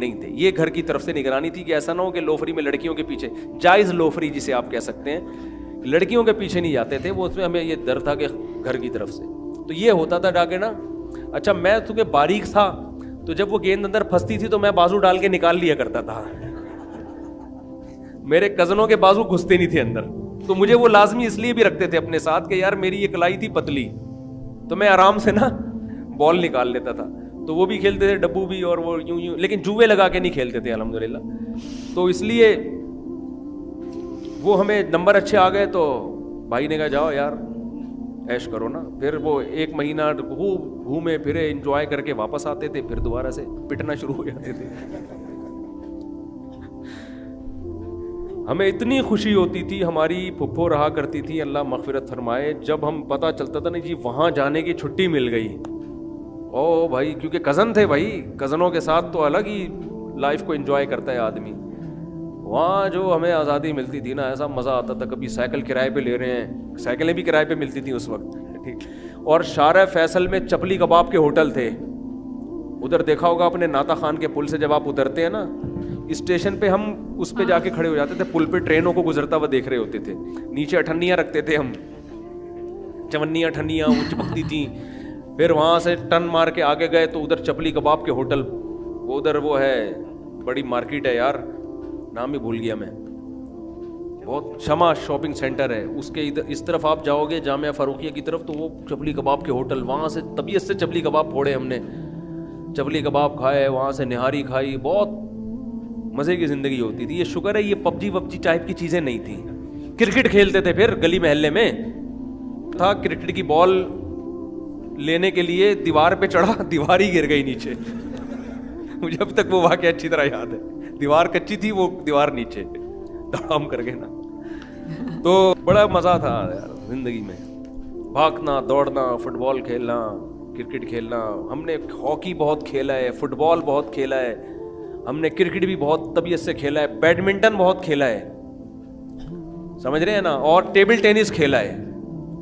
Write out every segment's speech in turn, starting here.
نہیں تھے. یہ گھر کی طرف سے نگرانی تھی کہ ایسا نہ ہو کہ لوفری میں لڑکیوں کے پیچھے, جائز لوفری جسے آپ کہہ سکتے ہیں, لڑکیوں کے پیچھے نہیں جاتے تھے وہ, اس میں ہمیں یہ ڈر تھا کہ گھر کی طرف سے. تو یہ ہوتا تھا ڈاکے نا. اچھا میں چونکہ باریک تھا تو جب وہ گیند اندر پھنستی تھی تو میں بازو ڈال کے نکال لیا کرتا تھا. میرے کزنوں کے بازو گھستے نہیں تھے اندر, تو مجھے وہ لازمی اس لیے بھی رکھتے تھے اپنے ساتھ کہ یار میری یہ کلائی تھی پتلی, تو میں آرام سے نا بال نکال لیتا تھا. تو وہ بھی کھیلتے تھے ڈبو بھی, اور وہ یوں یوں, لیکن جوئے لگا کے نہیں کھیلتے تھے الحمدللہ. تو اس لیے وہ ہمیں نمبر اچھے آ گئے تو بھائی نے کہا جاؤ یار عیش کرو نا. پھر وہ 1 مہینہ گھومے پھرے, انجوائے کر کے واپس آتے تھے, پھر دوبارہ سے پٹنا شروع ہو جاتے تھے. ہمیں اتنی خوشی ہوتی تھی, ہماری پھپھو رہا کرتی تھی اللہ مغفرت فرمائے, جب ہم پتہ چلتا تھا نا جی وہاں جانے کی چھٹی مل گئی. او بھائی, کیونکہ کزن تھے بھائی, کزنوں کے ساتھ تو الگ ہی لائف کو انجوائے کرتا ہے آدمی. وہاں جو ہمیں آزادی ملتی تھی نا, ایسا مزہ آتا تھا. کبھی سائیکل کرائے پہ لے رہے ہیں, سائیکلیں بھی کرائے پہ ملتی تھیں اس وقت, ٹھیک. اور شارع فیصل میں چپلی کباب کے ہوٹل تھے. ادھر دیکھا ہوگا اپنے ناتا خان کے پل سے جب آپ اترتے ہیں نا اسٹیشن پہ, ہم اس پہ جا کے کھڑے ہو جاتے تھے, پل پہ ٹرینوں کو گزرتا ہوا دیکھ رہے ہوتے تھے. نیچے اٹھنیاں رکھتے تھے ہم, چونیاں اٹھنیاں وہ چپکتی تھیں. پھر وہاں سے ٹن مار کے آگے گئے تو ادھر چپلی کباب کے ہوٹل, وہ ادھر وہ ہے بڑی مارکیٹ ہے یار, نام ہی بھول گیا میں, بہت شمع شاپنگ سینٹر ہے اس کے ادھر اس طرف آپ جاؤ گے جامعہ فاروقیہ کی طرف تو وہ چپلی کباب کے ہوٹل, وہاں سے طبیعت سے چپلی کباب پھوڑے ہم نے, چپلی کباب کھائے, وہاں سے نہاری کھائی, بہت مزے کی زندگی ہوتی تھی. یہ شکر ہے یہ پب جی ٹائپ کی چیزیں نہیں تھیں. کرکٹ کھیلتے تھے, پھر گلی محلے میں تھا کرکٹ کی بال لینے کے لیے دیوار پہ چڑھا, دیوار ہی گر گئی نیچے. مجھے اب تک وہ واقعہ اچھی طرح یاد ہے, دیوار کچی تھی, وہ دیوار نیچے دھڑام کر گئے نا. تو بڑا مزہ تھا یار زندگی میں, بھاگنا دوڑنا, فٹ بال کھیلنا, کرکٹ کھیلنا. ہم نے ہاکی بہت کھیلا ہے, فٹ بال بہت کھیلا ہے, ہم نے کرکٹ بھی بہت طبیعت سے کھیلا ہے, بیڈمنٹن بہت کھیلا ہے, سمجھ رہے ہیں نا, اور ٹیبل ٹینس کھیلا ہے.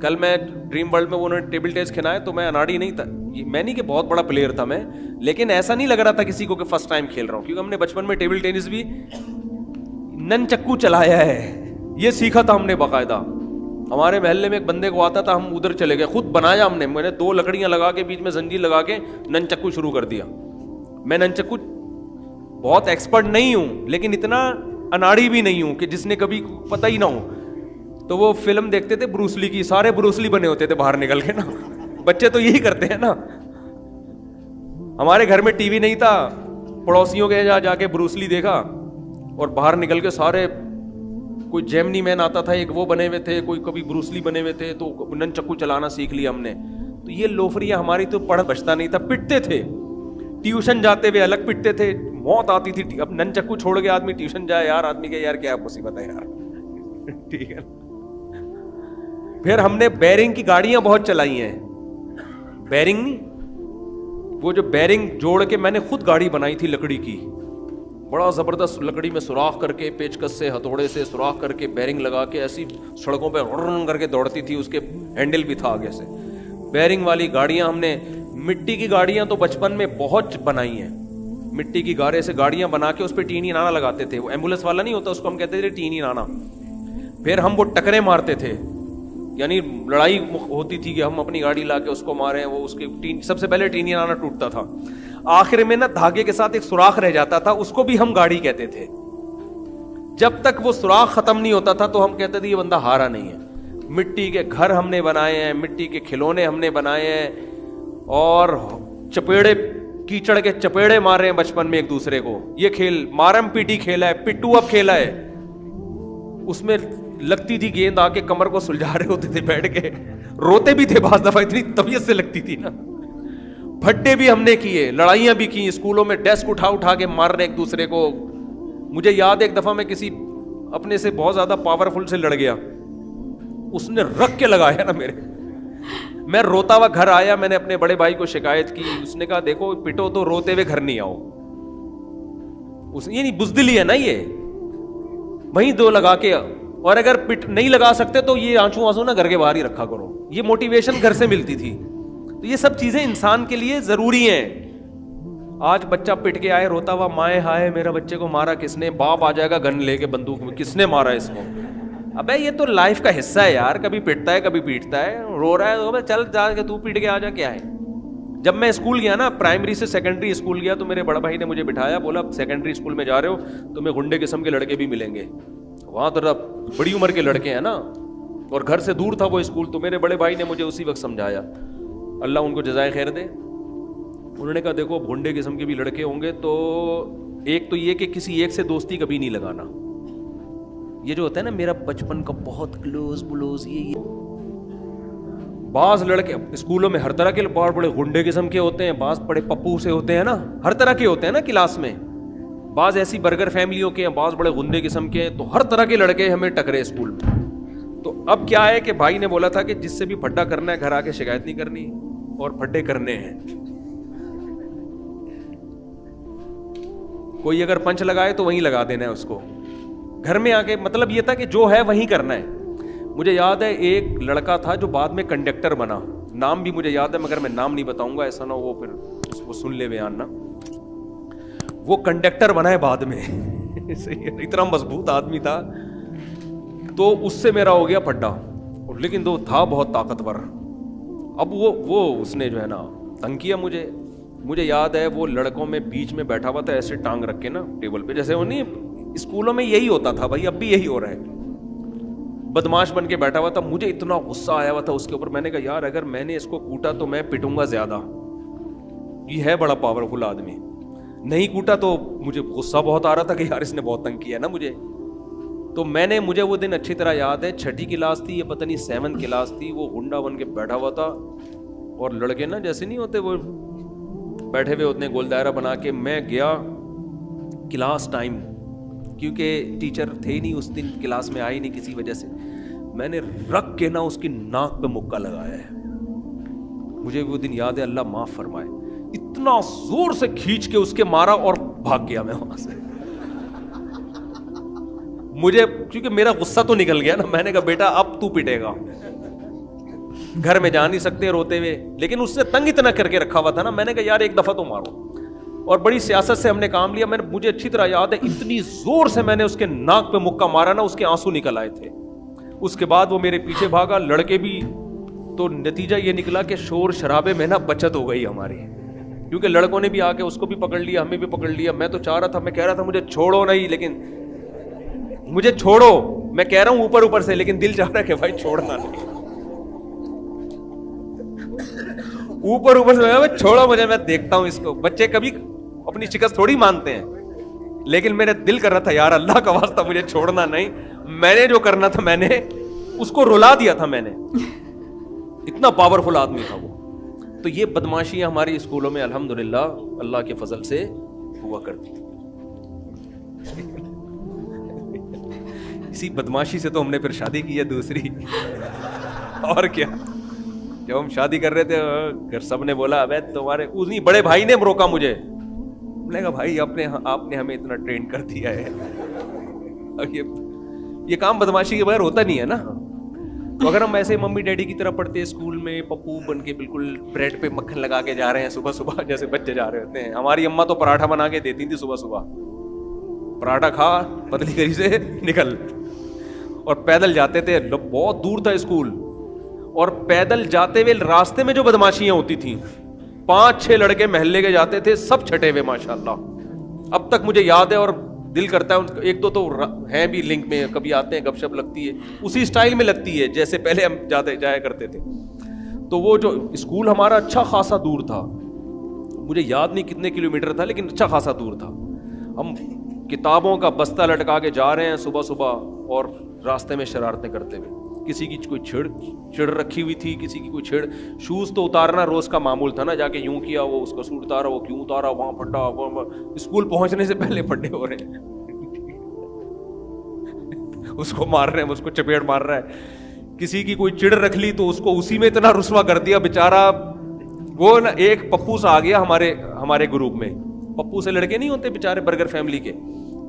کل میں ڈریم ورلڈ میں انہوں نے ٹیبل ٹینس کھیلا ہے تو میں اناڑی نہیں تھا, میں نہیں کہ بہت بڑا پلیئر تھا میں, لیکن ایسا نہیں لگ رہا تھا کسی کو کہ فرسٹ ٹائم کھیل رہا ہوں, کیونکہ ہم نے بچپن میں ٹیبل ٹینس بھی نن چکو چلایا ہے, یہ سیکھا تھا ہم نے باقاعدہ. ہمارے محلے میں ایک بندے کو آتا تھا, ہم ادھر چلے گئے, خود بنایا ہم نے, میں نے 2 لکڑیاں لگا کے بیچ میں زنجیر لگا کے نن چکو شروع کر دیا. میں نن چکو بہت ایکسپرٹ نہیں ہوں, لیکن اتنا اناڑی بھی نہیں ہوں کہ جس نے کبھی پتہ ہی نہ ہو. تو وہ فلم دیکھتے تھے بروسلی کی, سارے بروسلی بنے ہوتے تھے باہر نکل کے نا, بچے تو یہی کرتے ہیں نا. ہمارے گھر میں ٹی وی نہیں تھا, پڑوسیوں کے جا کے بروسلی دیکھا, اور باہر نکل کے سارے, کوئی جیمنی مین آتا تھا ایک, وہ بنے ہوئے تھے, کوئی کبھی بروسلی بنے ہوئے تھے, تو نن چکو چلانا سیکھ لیا ہم نے. تو یہ لوفریاں ہماری تو پڑھ بچتا نہیں تھا, پٹتے تھے, ٹیوشن جاتے ہوئے الگ پٹتے تھے, موت آتی تھی. اب نن چکو چھوڑ کے آدمی ٹیوشن جائے یار, آدمی کے یار کیا مصیبت ہے یار, ٹھیک ہے. پھر ہم نے بیرنگ کی گاڑیاں بہت چلائی ہیں, بیرنگ نہیں, وہ جو بیرنگ جوڑ کے میں نے خود گاڑی بنائی تھی لکڑی کی, بڑا زبردست لکڑی میں سوراخ کر کے, پیچکس سے ہتھوڑے سے سوراخ کر کے بیرنگ لگا کے ایسی سڑکوں پہ رن کر کے دوڑتی تھی, اس کے ہینڈل بھی تھا آگے سے. بیرنگ والی گاڑیاں ہم نے, مٹی کی گاڑیاں تو بچپن میں بہت بنائی ہیں, مٹی کی گارے سے گاڑیاں بنا کے اس پہ ٹینی نانا لگاتے تھے, وہ ایمبولینس والا نہیں ہوتا اس کو ہم کہتے تھے ٹینی نانا. پھر ہم وہ ٹکرے مارتے تھے, یعنی لڑائی ہوتی تھی کہ ہم اپنی گاڑی لا کے اس کو ماریں, وہ اس کے سب سے پہلے ٹینی نانا ٹوٹتا تھا, آخر میں نا دھاگے کے ساتھ ایک سوراخ رہ جاتا تھا, اس کو بھی ہم گاڑی کہتے تھے. جب تک وہ سوراخ ختم نہیں ہوتا تھا تو ہم کہتے تھے یہ بندہ ہارا نہیں ہے. مٹی کے گھر ہم نے بنائے ہیں, مٹی کے کھلونے ہم نے بنائے ہیں, اور چپیڑے, کیچڑ کے چپیڑے مار رہے ہیں بچپن میں ایک دوسرے کو. یہ کھیل مارم پیٹی کھیلا ہے, پٹو اب کھیلا ہے, اس میں لگتی تھی گیند, آ کے کمر کو سلجھا رہے ہوتے تھے بیٹھ کے, روتے بھی تھے بعض دفعہ, اتنی طبیعت سے لگتی تھی نا. پھٹے بھی ہم نے کیے, لڑائیاں بھی کی, اسکولوں میں ڈیسک اٹھا کے مار رہے ایک دوسرے کو. مجھے یاد ہے ایک دفعہ میں کسی اپنے سے بہت زیادہ پاورفل سے لڑ گیا, اس نے رکھ کے لگایا نا میرے, میں روتا ہوا گھر آیا, میں نے اپنے بڑے بھائی کو شکایت کی, اس نے کہا دیکھو پٹو تو روتے ہوئے گھر نہیں آؤ. یہ نہیں بزدلی ہے نا, یہ وہیں 2 لگا کے, اور اگر پٹ نہیں لگا سکتے تو یہ آنسو نا گھر کے باہر ہی رکھا کرو. یہ موٹیویشن گھر سے ملتی تھی. تو یہ سب چیزیں انسان کے لیے ضروری ہیں. آج بچہ پٹ کے آئے روتا ہوا، مائے ہائے میرا بچے کو مارا کس نے، باپ آ جائے گا گن لے کے بندوق میں، کس نے مارا اس کو. ابے یہ تو لائف کا حصہ ہے یار، کبھی پٹتا ہے کبھی پیٹتا ہے، رو رہا ہے تو چل جا کے تو پیٹ کے آ جا، کیا ہے. جب میں اسکول گیا نا، پرائمری سے سیکنڈری اسکول گیا، تو میرے بڑا بھائی نے مجھے بٹھایا، بولا سیکنڈری اسکول میں جا رہے ہو تمہیں غنڈے قسم کے لڑکے بھی ملیں گے. وہاں تو بڑی عمر کے لڑکے ہیں نا، اور گھر سے دور تھا وہ اسکول. تو میرے بڑے بھائی نے مجھے اسی وقت سمجھایا، اللہ ان کو جزائے خیر دے. انہوں نے کہا دیکھو غنڈے قسم کے بھی لڑکے ہوں گے تو ایک تو یہ کہ کسی ایک سے دوستی کبھی نہیں لگانا. یہ جو ہوتا ہے نا میرا بچپن کا بہت کلوز بلوز، یہ بعض لڑکے اسکولوں میں ہر طرح کے بڑے بڑے غنڈے قسم کے ہوتے ہیں، بعض بڑے پپو سے ہوتے ہیں نا، ہر طرح کے ہوتے ہیں نا کلاس میں. بعض ایسی برگر فیملیوں کے ہیں، بعض بڑے غنڈے قسم کے ہیں. تو ہر طرح کے لڑکے ہمیں ٹکرے اسکول میں. تو اب کیا ہے کہ بھائی نے بولا تھا کہ جس سے بھی پھڈا کرنا ہے گھر آ کے شکایت نہیں کرنی، اور پھڈے کرنے ہیں. کوئی اگر پنچ لگائے تو وہیں لگا دینا ہے اس کو، گھر میں آ کے. مطلب یہ تھا کہ جو ہے وہیں کرنا ہے. مجھے یاد ہے ایک لڑکا تھا جو بعد میں کنڈکٹر بنا، نام بھی مجھے یاد ہے مگر میں نام نہیں بتاؤں گا، ایسا نہ وہ پھر اس کو سن لے بیان نا. وہ کنڈکٹر بنا ہے بعد میں اتنا مضبوط آدمی تھا. تو اس سے میرا ہو گیا پھڈا، لیکن تو تھا بہت طاقتور. اب وہ اس نے جو ہے نا تنگ کیا مجھے یاد ہے وہ لڑکوں میں بیچ میں بیٹھا ہوا تھا ایسے ٹانگ رکھ کے نا ٹیبل پہ، جیسے وہ نہیں اسکولوں میں یہی ہوتا تھا بھائی، اب بھی یہی ہو رہا ہے. بدماش بن کے بیٹھا ہوا تھا. مجھے اتنا غصہ آیا ہوا تھا اس کے اوپر. میں نے کہا یار اگر میں نے اس کو کوٹا تو میں پٹوں گا زیادہ، یہ ہے بڑا پاورفل آدمی. نہیں کوٹا تو مجھے غصہ بہت آ رہا تھا کہ یار اس نے بہت تنگ کیا نا مجھے. تو مجھے وہ دن اچھی طرح یاد ہے، 6ٹھی کلاس تھی، یہ پتہ نہیں 7 کلاس تھی. وہ غنڈا بن کے بیٹھا ہوا تھا، اور لڑکے نا جیسے نہیں ہوتے وہ بیٹھے ہوئے ہوتے ہیں گول دائرہ بنا کے. میں گیا کلاس ٹائم، کیونکہ ٹیچر تھے ہی نہیں اس دن، کلاس میں آئی نہیں کسی وجہ سے. میں نے رکھ کے نا اس کی ناک پہ مکہ لگایا ہے. مجھے وہ دن یاد ہے، اللہ معاف فرمائے. اتنا زور سے کھینچ کے اس کے مارا اور بھاگ گیا میں وہاں سے. مجھے کیونکہ میرا غصہ تو نکل گیا نا. میں نے کہا بیٹا اب تو پٹے گا، گھر میں جا نہیں سکتے روتے ہوئے. لیکن اس نے تنگ اتنا کر کے رکھا ہوا تھا نا. میں نے کہا یار ایک دفعہ تو مارو، اور بڑی سیاست سے ہم نے کام لیا. مجھے اچھی طرح یاد ہے اتنی زور سے میں نے اس کے ناک پہ مکہ مارا نا، اس کے آنسو نکل آئے تھے. اس کے بعد وہ میرے پیچھے بھاگا، لڑکے بھی. تو نتیجہ یہ نکلا کہ شور شرابے میں نا بچت ہو گئی ہماری، کیونکہ لڑکوں نے بھی آ کے اس کو بھی پکڑ لیا، ہمیں بھی پکڑ لیا. میں تو چاہ رہا تھا، میں کہہ رہا تھا مجھے چھوڑو نہیں، لیکن مجھے چھوڑو، میں کہہ رہا ہوں اوپر سے، لیکن دل چاہ رہا ہے کہ بھائی چھوڑنا نہیں. اوپر سے چھوڑو مجھے، میں دیکھتا ہوں اس کو. بچے کبھی اپنی شکست تھوڑی مانتے ہیں، لیکن میرے دل کر رہا تھا یار اللہ کا واسطہ مجھے چھوڑنا نہیں. میں نے جو کرنا تھا میں نے اس کو رلا دیا تھا. میں نے اتنا پاورفل آدمی تھا وہ. تو یہ بدماشیاں ہماری اسکولوں میں الحمدللہ اللہ کے فضل سے ہوا کرتی. اسی بدماشی سے تو ہم نے پھر شادی کی ہے دوسری. اور کیا، جب ہم شادی کر رہے تھے گھر سب نے بولا ابے تمہارے نہیں، بڑے بھائی نے روکا مجھے. میں نے کہا بھائی آپ نے ہمیں اتنا ٹرین کر دیا ہے. اب یہ کام بدماشی کے بغیر ہوتا نہیں ہے نا. تو اگر ہم ایسے ممی ڈیڈی کی طرح پڑھتے اسکول میں پپو بن کے بالکل بریڈ پہ مکھن لگا کے جا رہے ہیں صبح صبح جیسے بچے جا رہے ہوتے ہیں. ہماری اماں تو پراٹھا بنا کے دیتی تھی صبح صبح، پراٹھا کھا پتلی کری سے نکل. اور پیدل جاتے تھے، بہت دور تھا اسکول، اور پیدل جاتے ہوئے راستے میں جو بدماشیاں ہوتی تھیں، 5-6 لڑکے محلے کے جاتے تھے سب چھٹے ہوئے ماشاءاللہ. اب تک مجھے یاد ہے اور دل کرتا ہے. ایک دو تو ہیں بھی لنک میں، کبھی آتے ہیں گپ شپ لگتی ہے اسی سٹائل میں لگتی ہے جیسے پہلے ہم جایا کرتے تھے. تو وہ جو اسکول ہمارا اچھا خاصا دور تھا، مجھے یاد نہیں کتنے کلومیٹر تھا لیکن اچھا خاصا دور تھا. ہم کتابوں کا بستہ لٹکا کے جا رہے ہیں صبح صبح، اور راستے میں شرارتیں کرتے ہوئے. کسی کی کوئی چھڑ رکھی ہوئی تھی، کسی کی کوئی چھڑ. شوز تو اتارنا روز کا معمول تھا نا، جا کے یوں کیا وہ اس کا سوٹ اتارا، وہ کیوں اتارا، وہاں پھٹا، اسکول پہنچنے سے پہلے پھٹے ہو رہے ہیں. اس کو مار رہے ہیں، اس کو چپیڑ مار رہا ہے. کسی کی کوئی چڑ رکھ لی تو اس کو اسی میں اتنا رسوا کر دیا بیچارہ. وہ نا ایک پپو سا آ گیا ہمارے گروپ میں. پپو سے لڑکے نہیں ہوتے بیچارے برگر فیملی کے،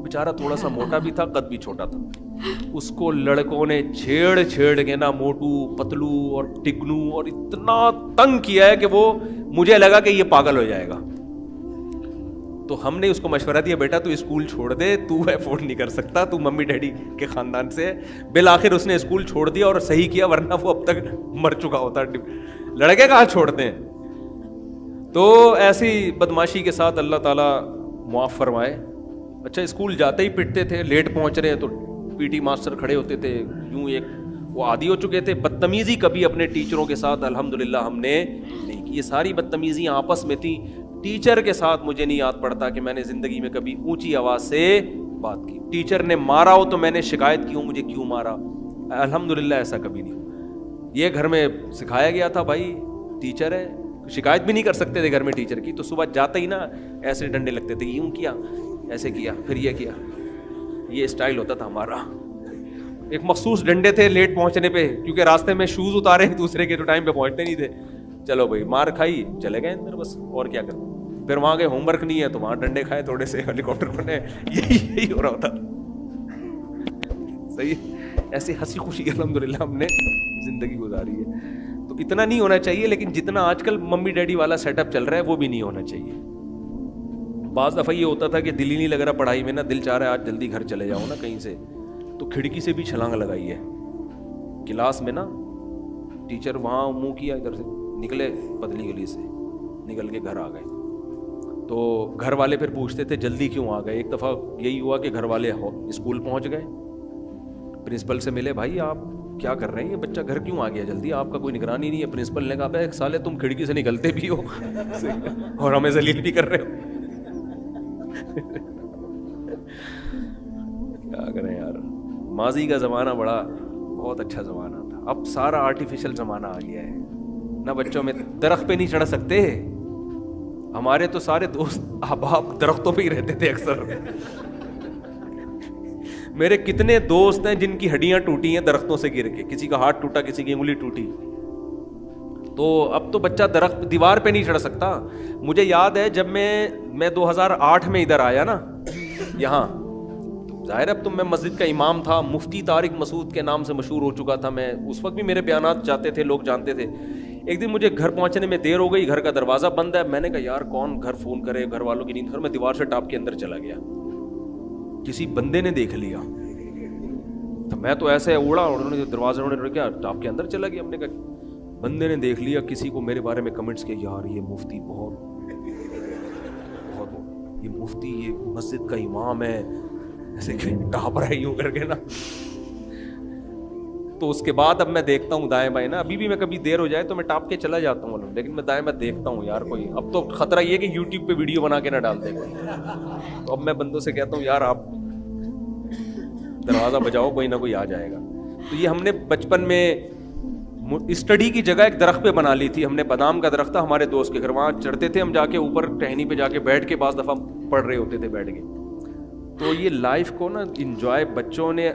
بیچارہ تھوڑا سا موٹا بھی تھا، قد بھی چھوٹا تھا. اس کو لڑکوں نے چھیڑ کے نا موٹو پتلو اور ٹکنو اور اتنا تنگ کیا ہے کہ وہ مجھے لگا کہ یہ پاگل ہو جائے گا. تو ہم نے اس کو مشورہ دیا بیٹا تو اسکول چھوڑ دے, تو افورڈ نہیں کر سکتا, تو ممی ڈیڈی کے خاندان سے. بالآخر اس نے اسکول چھوڑ دیا اور صحیح کیا, ورنہ وہ اب تک مر چکا ہوتا. لڑکے کہاں چھوڑتے ہیں. تو ایسی بدماشی کے ساتھ اللہ تعالیٰ معاف فرمائے. اچھا اسکول جاتے ہی پٹتے تھے, لیٹ پہنچ رہے ہیں تو پی ٹی ماسٹر کھڑے ہوتے تھے, یوں ایک وہ عادی ہو چکے تھے. بدتمیزی کبھی اپنے ٹیچروں کے ساتھ الحمدللہ ہم نے نہیں کی. یہ ساری بدتمیزیاں آپس میں تھیں. ٹیچر کے ساتھ مجھے نہیں یاد پڑتا کہ میں نے زندگی میں کبھی اونچی آواز سے بات کی. ٹیچر نے مارا ہو تو میں نے شکایت کی ہو مجھے کیوں مارا, الحمدللہ ایسا کبھی نہیں. یہ گھر میں سکھایا گیا تھا بھائی ٹیچر ہے, شکایت بھی نہیں کر سکتے تھے گھر میں ٹیچر کی. تو صبح جاتے ہی نا ایسے ڈنڈے لگتے تھے, یوں کیا, ایسے کیا, پھر یہ کیا. یہ اسٹائل ہوتا تھا ہمارا. ایک مخصوص ڈنڈے تھے لیٹ پہنچنے پہ, کیونکہ راستے میں شوز اتارے دوسرے کے تو ٹائم پہ پہنچتے نہیں تھے. چلو بھائی مار کھائی چلے گئے اندر, بس اور کیا کریں. پھر وہاں کے ہوم ورک نہیں ہے تو وہاں ڈنڈے کھائے تھوڑے سے, ہیلی کاپٹر بنے, یہی ہو رہا ہوتا. صحیح, ایسی ہنسی خوشی الحمدللہ ہم نے زندگی گزاری ہے. تو اتنا نہیں ہونا چاہیے, لیکن جتنا آج کل ممی ڈیڈی والا سیٹ اپ چل رہا ہے وہ بھی نہیں ہونا چاہیے. بعض دفعہ یہ ہوتا تھا کہ دل ہی نہیں لگ رہا پڑھائی میں نا, دل چاہ رہا ہے آج جلدی گھر چلے جاؤ نا کہیں سے, تو کھڑکی سے بھی چھلانگ لگائی ہے. کلاس میں نا ٹیچر وہاں منہ کیا, ادھر سے نکلے پتلی گلی سے نکل کے گھر آ گئے. تو گھر والے پھر پوچھتے تھے جلدی کیوں آ گئے. ایک دفعہ یہی ہوا کہ گھر والے اسکول پہنچ گئے, پرنسپل سے ملے, بھائی آپ کیا کر رہے ہیں, یہ بچہ گھر کیوں آ گیا جلدی, آپ کا کوئی نگرانی نہیں ہے. پرنسپل نے کہا ایک سالے تم کھڑکی سے نکلتے بھی ہو اور ہمیں ذلیل بھی کر رہے ہو. کیا کریں یار, ماضی کا زمانہ بڑا بہت اچھا زمانہ تھا. اب سارا آرٹیفیشل زمانہ آ گیا ہے نہ, بچوں میں درخت پہ نہیں چڑھ سکتے. ہمارے تو سارے دوست احباب درختوں پہ ہی رہتے تھے اکثر. میرے کتنے دوست ہیں جن کی ہڈیاں ٹوٹی ہیں درختوں سے گر کے, کسی کا ہاتھ ٹوٹا, کسی کی انگلی ٹوٹی. تو اب تو بچہ درخت دیوار پہ نہیں چڑھ سکتا. مجھے یاد ہے جب میں 2008 میں ادھر آیا نا یہاں, ظاہر اب تو میں مسجد کا امام تھا, مفتی طارق مسعود کے نام سے مشہور ہو چکا تھا میں. اس وقت بھی میرے بیانات جاتے تھے, لوگ جانتے تھے. ایک دن مجھے گھر پہنچنے میں دیر ہو گئی, گھر کا دروازہ بند ہے. میں نے کہا یار کون گھر فون کرے, گھر والوں کی نیند. میں دیوار سے ٹاپ کے اندر چلا گیا, کسی بندے نے دیکھ لیا. تو میں تو ایسے اڑا, انہوں نے دروازہ کیا ٹاپ کے اندر چلا گیا. ہم نے کہا بندے نے دیکھ لیا, کسی کو میرے بارے میں کمنٹس کیا, یار یہ مفتی بہت یہ مفتی, یہ مسجد کا امام ہے, ایسے ٹاپ رہا ہے یوں کر کے نا. تو اس کے بعد اب میں دیکھتا ہوں دائیں بائیں نا, ابھی بھی میں کبھی دیر ہو جائے تو میں ٹاپ کے چلا جاتا ہوں, لیکن میں دائیں بائیں دیکھتا ہوں یار کوئی. اب تو خطرہ یہ کہ یوٹیوب پہ ویڈیو بنا کے نہ ڈال دیں. تو اب میں بندوں سے کہتا ہوں یار آپ دروازہ بجاؤ, کوئی نہ کوئی آ جائے گا. تو یہ ہم نے بچپن میں اسٹڈی کی جگہ ایک درخت پہ بنا لی تھی. ہم نے بادام کا درخت تھا ہمارے دوست کے گھر, وہاں چڑھتے تھے ہم جا کے اوپر ٹہنی پہ جا کے بیٹھ کے, بعض دفعہ پڑھ رہے ہوتے تھے بیٹھ کے. تو یہ لائف کو نا انجوائے بچوں نے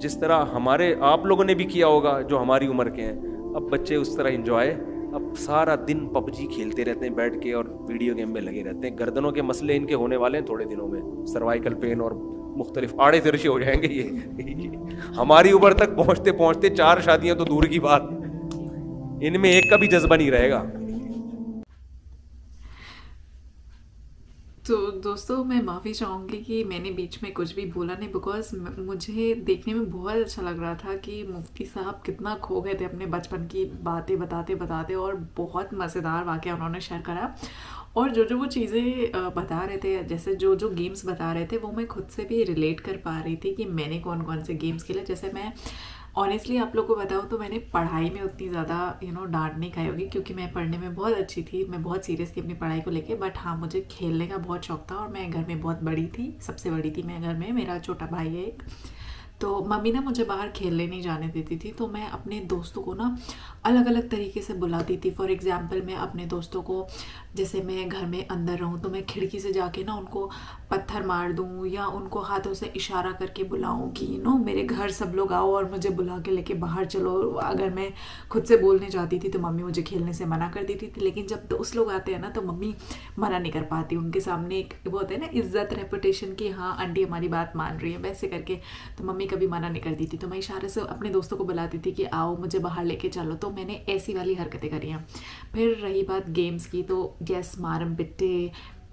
جس طرح ہمارے آپ لوگوں نے بھی کیا ہوگا جو ہماری عمر کے ہیں, اب بچے اس طرح انجوائے. اب سارا دن پب جی کھیلتے رہتے ہیں بیٹھ کے اور ویڈیو گیم میں لگے رہتے ہیں. گردنوں کے مسئلے ان کے ہونے والے ہیں تھوڑے دنوں میں, سروائیکل پین اور مختلف آڑے ترشے ہو جائیں گے. یہ ہماری عمر تک پہنچتے پہنچتے 4 شادیاں تو دور کی بات, ان میں ایک کا بھی جذبہ نہیں رہے گا. تو دوستوں میں معافی چاہوں گی کہ میں نے بیچ میں کچھ بھی بولا نہیں, بیکاز مجھے دیکھنے میں بہت اچھا لگ رہا تھا کہ مفتی صاحب کتنا کھو گئے تھے اپنے بچپن کی باتیں بتاتے, اور بہت مزیدار واقعہ انہوں نے شیئر کرا. اور جو وہ چیزیں بتا رہے تھے, جیسے جو گیمز بتا رہے تھے, وہ میں خود سے بھی ریلیٹ کر پا رہی تھی کہ میں نے کون کون سے گیمز کھیلے. جیسے میں آنیسٹلی آپ لوگوں کو بتاؤں تو میں نے پڑھائی میں اتنی زیادہ ڈانٹ نہیں کھائی ہوگی, کیونکہ میں پڑھنے میں بہت اچھی تھی, میں بہت سیریس تھی اپنی پڑھائی کو لے کے. بٹ ہاں مجھے کھیلنے کا بہت شوق تھا, اور میں گھر میں بہت بڑی تھی, سب سے بڑی تھی میں گھر میں. میرا چھوٹا بھائی ہے ایک, تو ممی نا مجھے باہر کھیلنے نہیں جانے دیتی تھی. تو میں اپنے دوستوں کو نا الگ الگ طریقے سے بلاتی تھی. فار ایگزامپل میں اپنے دوستوں کو, جیسے میں گھر میں اندر رہوں تو میں کھڑکی سے جا کے نا ان کو پتھر مار دوں, یا ان کو ہاتھوں سے اشارہ کر کے بلاؤں کہ میرے گھر سب لوگ آؤ اور مجھے بلا کے لے کے باہر چلو. اگر میں خود سے بولنے جاتی تھی تو ممی مجھے کھیلنے سے منع کر دیتی تھی. لیکن جب دوست لوگ آتے ہیں نا تو ممی منع نہیں کر پاتی, ان کے سامنے ایک وہ ہوتا ہے نا عزت, ریپوٹیشن کہ ہاں آنٹی ہماری بات مان رہی ہے, ویسے کر کے. تو ممی کبھی منع نہیں کرتی تھی, تو میں اشارے سے اپنے دوستوں کو بلاتی تھی کہ آؤ مجھے باہر لے کے چلو. تو میں نے ایسی والی حرکتیں کری ہیں. پھر رہی بات گیمز کی, تو یس مارم پٹے,